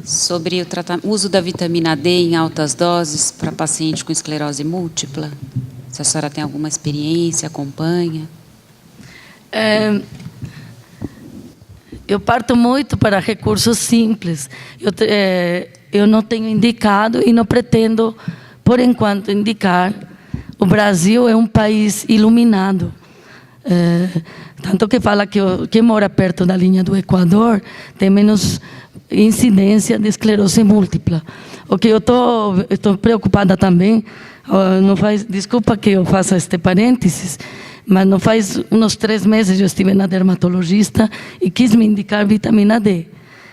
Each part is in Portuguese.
sobre o uso da vitamina D em altas doses para paciente com esclerose múltipla. Se a senhora tem alguma experiência, acompanha. Eu parto muito para recursos simples. Eu não tenho indicado e não pretendo, por enquanto, indicar. O Brasil é um país iluminado. Tanto que fala que quem mora perto da linha do Equador tem menos incidência de esclerose múltipla. O que eu estou preocupada também, desculpa que eu faça este parênteses, mas não faz uns 3 meses eu estive na dermatologista e quis me indicar vitamina D.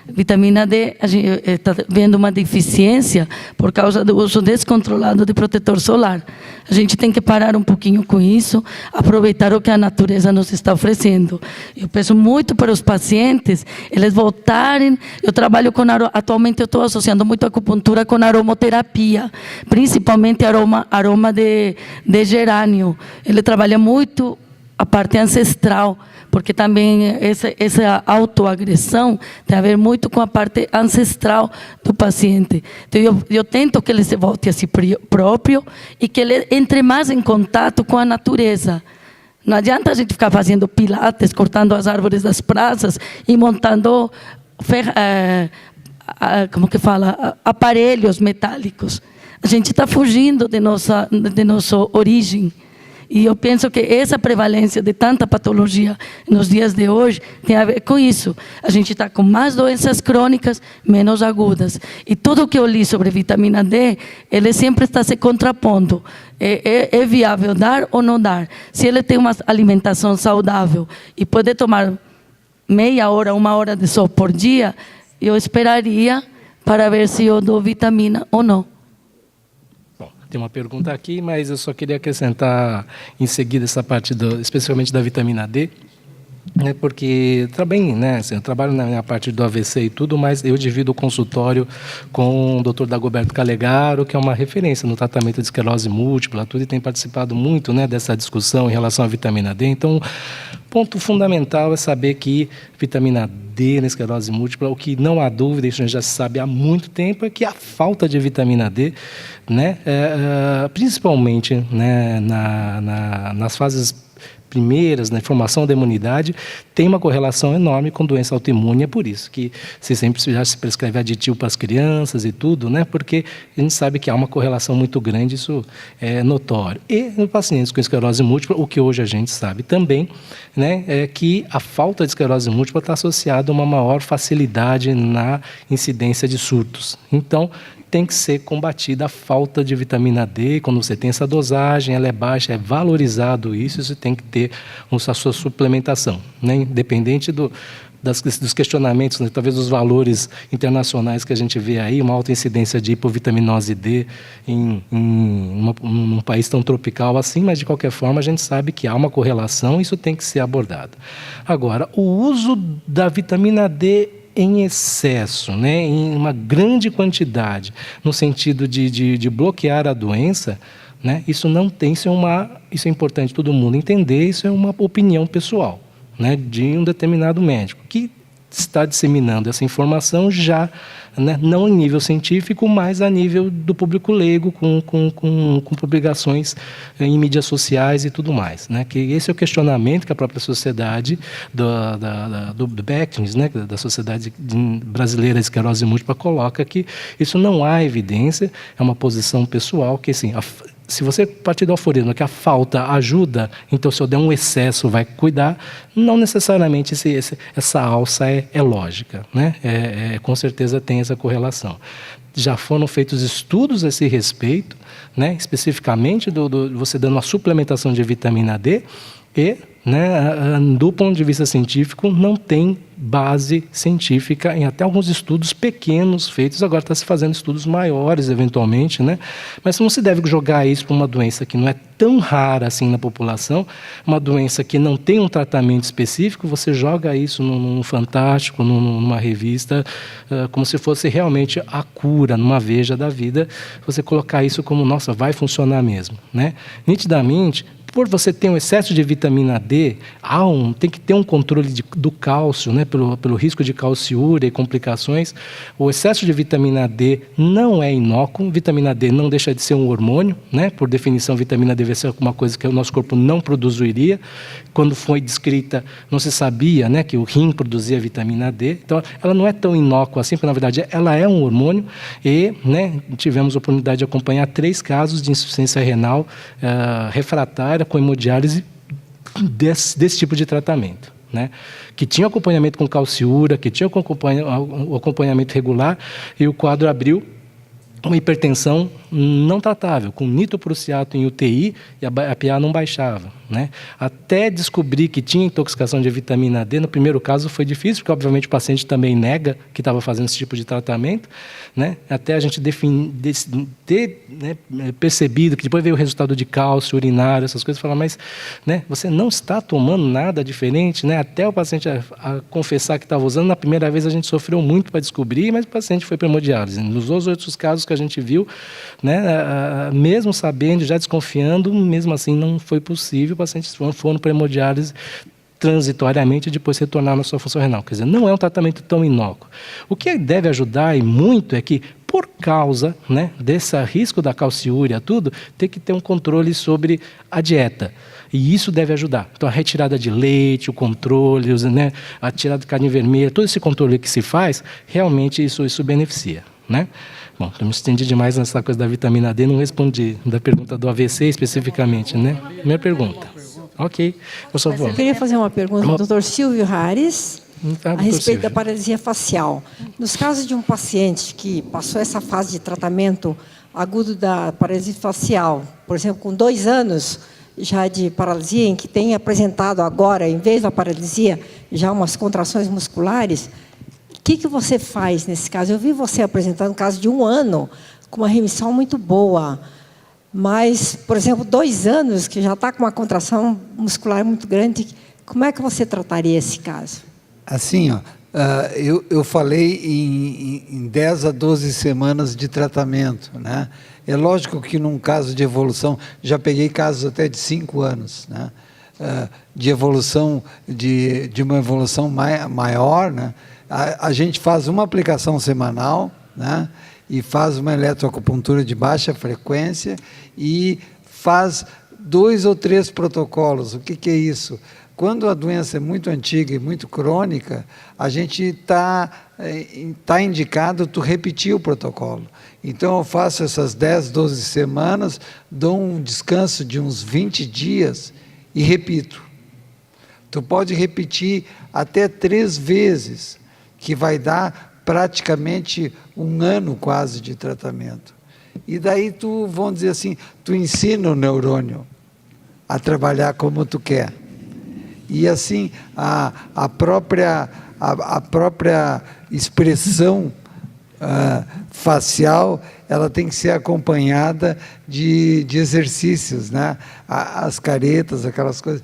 Vitamina D, a gente está vendo uma deficiência por causa do uso descontrolado de protetor solar. A gente tem que parar um pouquinho com isso, aproveitar o que a natureza nos está oferecendo. Eu peço muito para os pacientes, eles voltarem. Eu trabalho atualmente eu estou associando muito a acupuntura com aromoterapia, principalmente aroma de gerânio. Ele trabalha muito a parte ancestral, porque também essa autoagressão tem a ver muito com a parte ancestral do paciente. Então, eu tento que ele se volte a si próprio e que ele entre mais em contato com a natureza. Não adianta a gente ficar fazendo pilates, cortando as árvores das praças e montando, aparelhos metálicos. A gente está fugindo de nossa origem. E eu penso que essa prevalência de tanta patologia nos dias de hoje tem a ver com isso. A gente está com mais doenças crônicas, menos agudas. E tudo o que eu li sobre vitamina D, ele sempre está se contrapondo. É viável dar ou não dar? Se ele tem uma alimentação saudável e poder tomar meia hora, 1 hora de sol por dia, eu esperaria para ver se eu dou vitamina ou não. Tem uma pergunta aqui, mas eu só queria acrescentar em seguida essa parte, especialmente da vitamina D, né, porque também, né, assim, eu trabalho na parte do AVC e tudo, mas eu divido o consultório com o Dr. Dagoberto Calegaro, que é uma referência no tratamento de esclerose múltipla, tudo, e tem participado muito, né, dessa discussão em relação à vitamina D. Então, ponto fundamental é saber que vitamina D na esclerose múltipla, o que não há dúvida, isso a gente já sabe há muito tempo, é que a falta de vitamina D, né, principalmente, né, nas fases primeiras, na formação da imunidade, tem uma correlação enorme com doença autoimune. É por isso que sempre já se prescreve aditivo para as crianças e tudo, né? Porque a gente sabe que há uma correlação muito grande, isso é notório. E no pacientes com esclerose múltipla, o que hoje a gente sabe também, né, é que a falta de esclerose múltipla está associada a uma maior facilidade na incidência de surtos. Então, tem que ser combatida a falta de vitamina D. Quando você tem essa dosagem, ela é baixa, é valorizado isso, você tem que ter a sua suplementação, né? Independente dos questionamentos, né, talvez dos valores internacionais que a gente vê aí, uma alta incidência de hipovitaminose D num país tão tropical assim, mas de qualquer forma a gente sabe que há uma correlação e isso tem que ser abordado. Agora, o uso da vitamina D em excesso, né, em uma grande quantidade, no sentido de bloquear a doença, né, isso é importante todo mundo entender, isso é uma opinião pessoal, né, de um determinado médico, que está disseminando essa informação já, né, não em nível científico, mas a nível do público leigo, com publicações em mídias sociais e tudo mais, né, que esse é o questionamento que a própria sociedade do BECNES, né, da Sociedade Brasileira de Esclerose Múltipla, coloca que isso não há evidência, é uma posição pessoal, que assim, se você partir do aforismo que a falta ajuda, então se eu der um excesso vai cuidar, não necessariamente essa alça é lógica, né? Com certeza tem essa correlação. Já foram feitos estudos a esse respeito, né? Especificamente você dando uma suplementação de vitamina D e, né, do ponto de vista científico, não tem base científica em até alguns estudos pequenos feitos, agora está se fazendo estudos maiores eventualmente, né? Mas não se deve jogar isso para uma doença que não é tão rara assim na população, uma doença que não tem um tratamento específico, você joga isso num Fantástico, numa revista, como se fosse realmente a cura, numa Veja da vida, você colocar isso como, nossa, vai funcionar mesmo, né? Nitidamente, por você ter um excesso de vitamina D, tem que ter um controle do cálcio, né, pelo risco de calciúria e complicações. O excesso de vitamina D não é inócuo. Vitamina D não deixa de ser um hormônio, né? Por definição, vitamina D deve ser uma coisa que o nosso corpo não produziria. Quando foi descrita, não se sabia, né, que o rim produzia vitamina D. Então, ela não é tão inócua assim, porque, na verdade, ela é um hormônio. E, né, tivemos a oportunidade de acompanhar 3 casos de insuficiência renal refratária com hemodiálise desse tipo de tratamento, né? Que tinha acompanhamento com calciúria, que tinha o acompanhamento regular, e o quadro abriu uma hipertensão não tratável, com nitroprusiato em UTI, e a PA não baixava, né? Até descobrir que tinha intoxicação de vitamina D, no primeiro caso foi difícil, porque obviamente o paciente também nega que estava fazendo esse tipo de tratamento, né? Até a gente ter, né, percebido que depois veio o resultado de cálcio, urinário, essas coisas, falar, mas, né, você não está tomando nada diferente, né? Até o paciente a confessar que estava usando, na primeira vez a gente sofreu muito para descobrir, mas o paciente foi para hemodiálise. Nos outros casos que a gente viu, né, mesmo sabendo, já desconfiando, mesmo assim não foi possível, pacientes foram para hemodiálise transitoriamente e depois retornar na sua função renal. Quer dizer, não é um tratamento tão inócuo. O que deve ajudar, e muito, é que, por causa, né, desse risco da calciúria, tudo, tem que ter um controle sobre a dieta. E isso deve ajudar. Então, a retirada de leite, o controle, né, a tirada de carne vermelha, todo esse controle que se faz, realmente isso beneficia, né? Bom, eu me estendi demais nessa coisa da vitamina D, não respondi da pergunta do AVC especificamente, né? Minha pergunta. Ok, por favor. Eu queria fazer uma pergunta ao Dr. Silvio Hares, a respeito da paralisia facial. Nos casos de um paciente que passou essa fase de tratamento agudo da paralisia facial, por exemplo, com 2 anos já de paralisia, em que tem apresentado agora, em vez da paralisia, já umas contrações musculares, o que você faz nesse caso? Eu vi você apresentando um caso de 1 ano, com uma remissão muito boa, mas, por exemplo, 2 anos, que já está com uma contração muscular muito grande, como é que você trataria esse caso? Assim, ó, eu falei em 10 a 12 semanas de tratamento, né? É lógico que num caso de evolução, já peguei casos até de 5 anos, né? De evolução, de uma evolução maior, né? A gente faz uma aplicação semanal, né? E faz uma eletroacupuntura de baixa frequência e faz 2 ou 3 protocolos. O que é isso? Quando a doença é muito antiga e muito crônica, a gente está indicado tu repetir o protocolo. Então, eu faço essas 10, 12 semanas, dou um descanso de uns 20 dias e repito. Tu pode repetir até 3 vezes, que vai dar praticamente 1 ano quase de tratamento. E daí vamos dizer assim, tu ensina o neurônio a trabalhar como tu quer. E assim, a própria expressão facial, ela tem que ser acompanhada de exercícios, né? As caretas, aquelas coisas.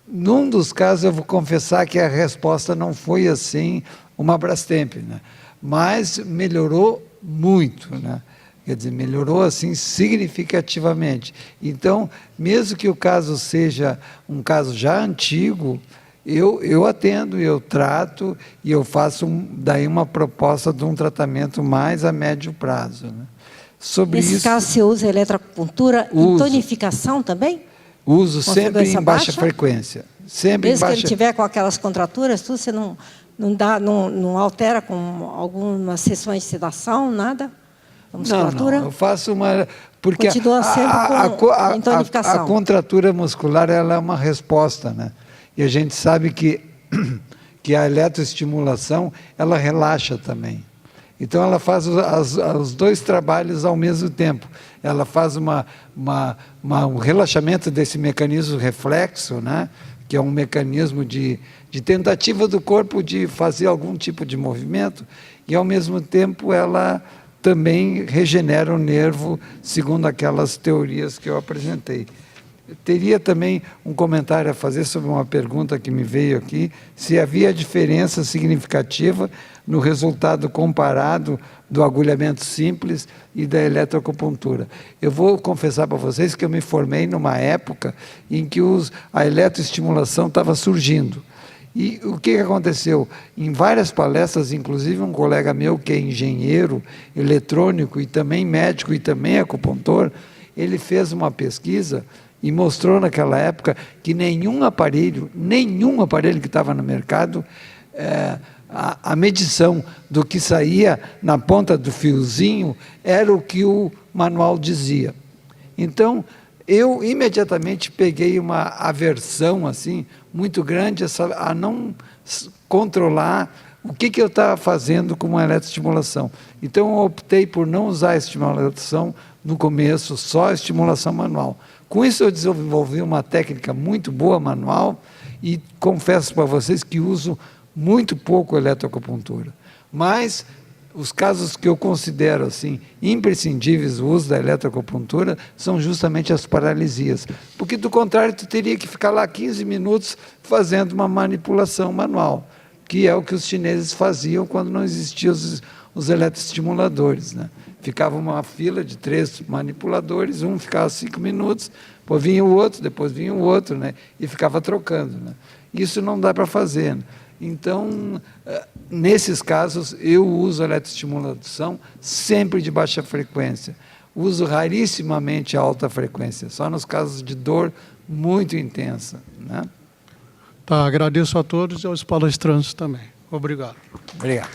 Num dos casos, eu vou confessar que a resposta não foi assim, uma Brastemp, né? Mas melhorou muito, né? Quer dizer, melhorou assim significativamente. Então, mesmo que o caso seja um caso já antigo, eu atendo, eu trato e eu faço daí uma proposta de um tratamento mais a médio prazo, né? Sobre Nesse caso, você usa eletroacupuntura e tonificação também? Uso sempre em baixa frequência. Sempre mesmo que ele tiver com aquelas contraturas, tudo, você não altera com algumas sessões de sedação, nada? A musculatura? Não, eu faço uma... Porque continua sempre com tonificação. A contratura muscular, ela é uma resposta, né? E a gente sabe que a eletroestimulação, ela relaxa também. Então, ela faz os 2 trabalhos ao mesmo tempo. Ela faz um relaxamento desse mecanismo reflexo, né? Que é um mecanismo de tentativa do corpo de fazer algum tipo de movimento, e, ao mesmo tempo, ela também regenera o nervo, segundo aquelas teorias que eu apresentei. Eu teria também um comentário a fazer sobre uma pergunta que me veio aqui, se havia diferença significativa no resultado comparado do agulhamento simples e da eletroacupuntura. Eu vou confessar para vocês que eu me formei numa época em que a eletroestimulação estava surgindo. E o que aconteceu? Em várias palestras, inclusive um colega meu que é engenheiro eletrônico e também médico e também acupuntor, ele fez uma pesquisa e mostrou naquela época que nenhum aparelho que estava no mercado, a medição do que saía na ponta do fiozinho era o que o manual dizia. Então, eu imediatamente peguei uma aversão assim, muito grande a não controlar o que eu estava fazendo com uma eletroestimulação. Então, eu optei por não usar a estimulação no começo, só a estimulação manual. Com isso, eu desenvolvi uma técnica muito boa manual e confesso para vocês que uso muito pouco eletroacupuntura. Mas os casos que eu considero assim imprescindíveis o uso da eletroacupuntura são justamente as paralisias, porque do contrário tu teria que ficar lá 15 minutos fazendo uma manipulação manual, que é o que os chineses faziam quando não existiam os eletroestimuladores, né? Ficava uma fila de 3 manipuladores, um ficava 5 minutos, depois vinha o outro, depois vinha o outro, né? E ficava trocando, né? Isso não dá para fazer, né? Então, nesses casos, eu uso a eletroestimulação sempre de baixa frequência. Uso rarissimamente a alta frequência, só nos casos de dor muito intensa, né? Tá, agradeço a todos e aos palestrantes também. Obrigado. Obrigado.